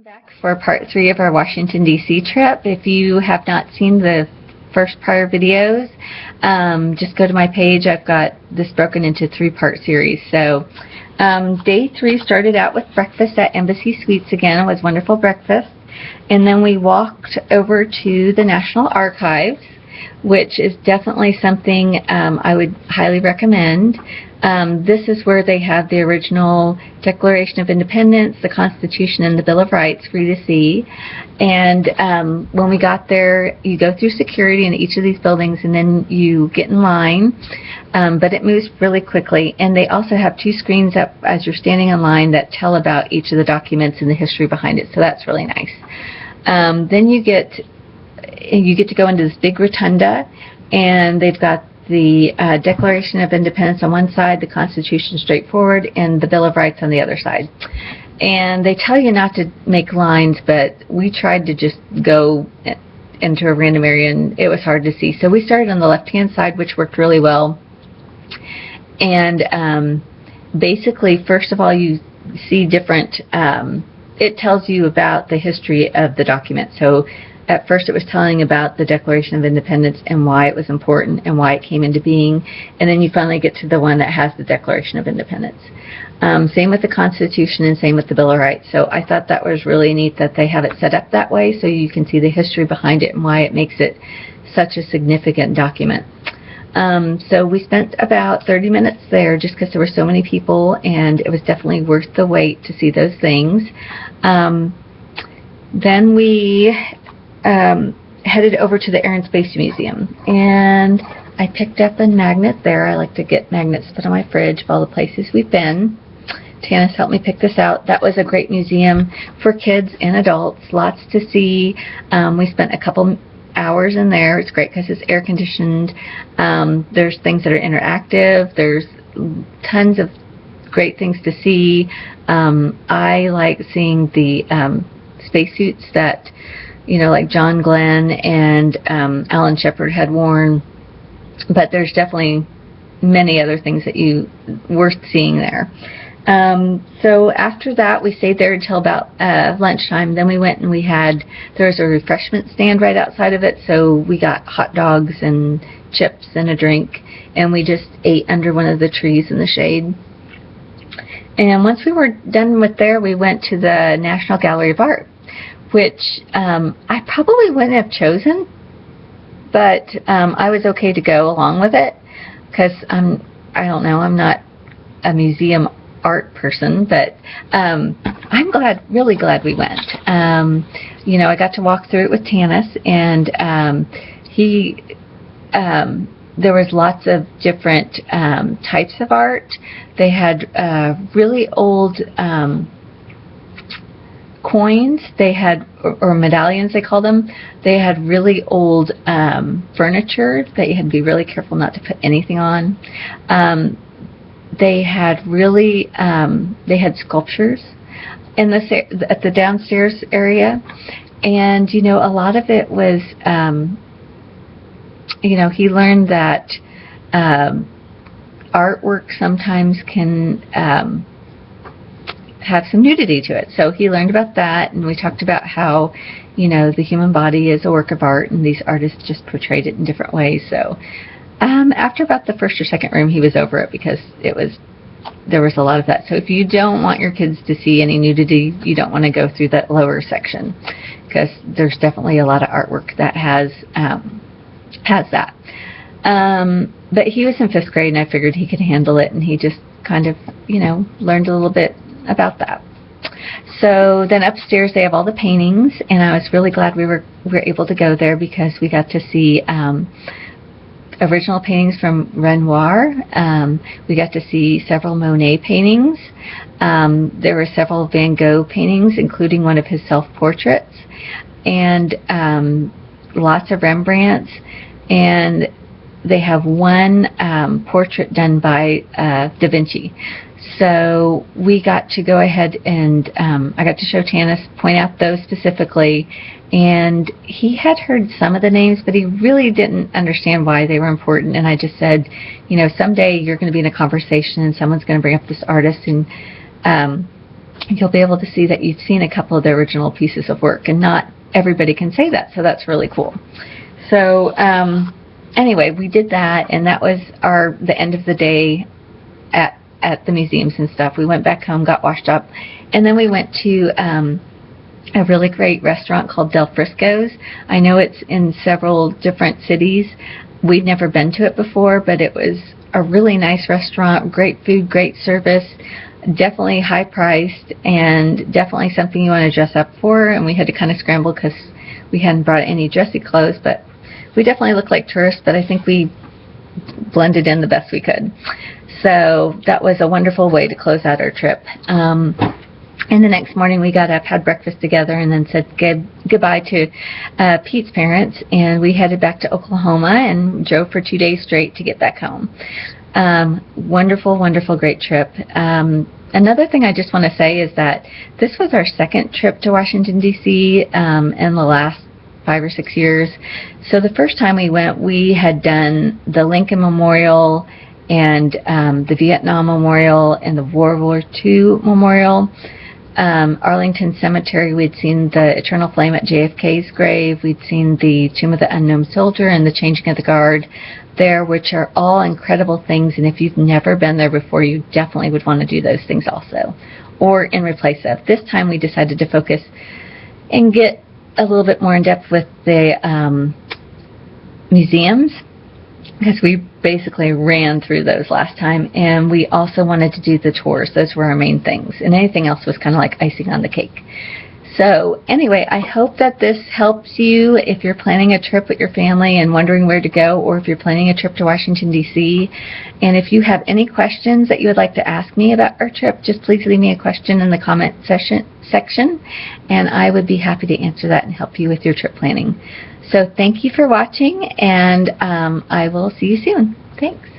Back for part 3 of our Washington, D.C. trip. If you have not seen the first prior videos, just go to my page. I've got this broken into 3-part series. So day 3 started out with breakfast at Embassy Suites again. It was wonderful breakfast. And then we walked over to the National Archives, which is definitely something I would highly recommend. This is where they have the original Declaration of Independence, the Constitution, and the Bill of Rights for you to see. And when we got there, you go through security in each of these buildings, and then you get in line. But it moves really quickly. And they also have 2 screens up as you're standing in line that tell about each of the documents and the history behind it. So that's really nice. Then you get to go into this big rotunda, and they've got the Declaration of Independence on one side, the Constitution straightforward, and the Bill of Rights on the other side. And they tell you not to make lines, but we tried to just go into a random area, and it was hard to see. So we started on the left-hand side, which worked really well. And basically, first of all, you see different, it tells you about the history of the document. So at first it was telling about the Declaration of Independence and why it was important and why it came into being, and then you finally get to the one that has the Declaration of Independence. Same with the Constitution and same with the Bill of Rights. So I thought that was really neat that they have it set up that way so you can see the history behind it and why it makes it such a significant document. So we spent about 30 minutes there just because there were so many people, and it was definitely worth the wait to see those things. Then we headed over to the Air and Space Museum, and I picked up a magnet there. I like to get magnets put on my fridge of all the places we've been. Tanis helped me pick this out. That was a great museum for kids and adults. Lots to see. We spent a couple hours in there. It's great because it's air conditioned. There's things that are interactive. There's tons of great things to see. I like seeing the spacesuits that, you know, like John Glenn and Alan Shepard had worn, but there's definitely many other things that worth seeing there. So after that, we stayed there until about lunchtime. Then we went and there was a refreshment stand right outside of it, so we got hot dogs and chips and a drink, and we just ate under one of the trees in the shade. And once we were done with there, we went to the National Gallery of Art, which I probably wouldn't have chosen, but I was okay to go along with it because I don't know, I'm not a museum art person, but I'm really glad we went. You know, I got to walk through it with Tanis, and there was lots of different types of art. They had really old coins. They had, or medallions they call them. They had really old furniture that you had to be really careful not to put anything on. They had sculptures in at the downstairs area, and you know, a lot of it was you know, he learned that artwork sometimes can have some nudity to it. So he learned about that, and we talked about how, you know, the human body is a work of art, and these artists just portrayed it in different ways. So after about the first or second room, he was over it because there was a lot of that. So if you don't want your kids to see any nudity, you don't want to go through that lower section, because there's definitely a lot of artwork that has that. But he was in 5th grade, and I figured he could handle it, and he just kind of, you know, learned a little bit about that. So then upstairs they have all the paintings, and I was really glad we were able to go there because we got to see original paintings from Renoir. We got to see several Monet paintings. There were several Van Gogh paintings, including one of his self-portraits, and lots of Rembrandts, and they have one portrait done by Da Vinci. So we got to go ahead and I got to show Tanis, point out those specifically, and he had heard some of the names, but he really didn't understand why they were important. And I just said, you know, someday you're going to be in a conversation and someone's going to bring up this artist, and you'll be able to see that you've seen a couple of the original pieces of work, and not everybody can say that, so that's really cool. So anyway, we did that, and that was the end of the day at the museums and stuff. We went back home, got washed up, and then we went to a really great restaurant called Del Frisco's. I know it's in several different cities. We'd never been to it before, but it was a really nice restaurant, great food, great service, definitely high priced, and definitely something you want to dress up for. And we had to kind of scramble because we hadn't brought any dressy clothes, but we definitely looked like tourists, but I think we blended in the best we could. So that was a wonderful way to close out our trip. And the next morning we got up, had breakfast together, and then said goodbye to Pete's parents, and we headed back to Oklahoma and drove for 2 days straight to get back home. Wonderful, wonderful, great trip. Another thing I just want to say is that this was our second trip to Washington, D.C. In the last 5 or 6 years. So the first time we went, we had done the Lincoln Memorial and the Vietnam Memorial and the World War II Memorial. Arlington Cemetery, we'd seen the Eternal Flame at JFK's grave. We'd seen the Tomb of the Unknown Soldier and the Changing of the Guard there, which are all incredible things. And if you've never been there before, you definitely would want to do those things also, or in replace of. This time we decided to focus and get a little bit more in depth with the museums, because we basically ran through those last time, and we also wanted to do the tours. Those were our main things, and anything else was kind of like icing on the cake. So anyway, I hope that this helps you if you're planning a trip with your family and wondering where to go, or if you're planning a trip to Washington, D.C. And if you have any questions that you would like to ask me about our trip, just please leave me a question in the comment section, and I would be happy to answer that and help you with your trip planning. So thank you for watching, and I will see you soon. Thanks.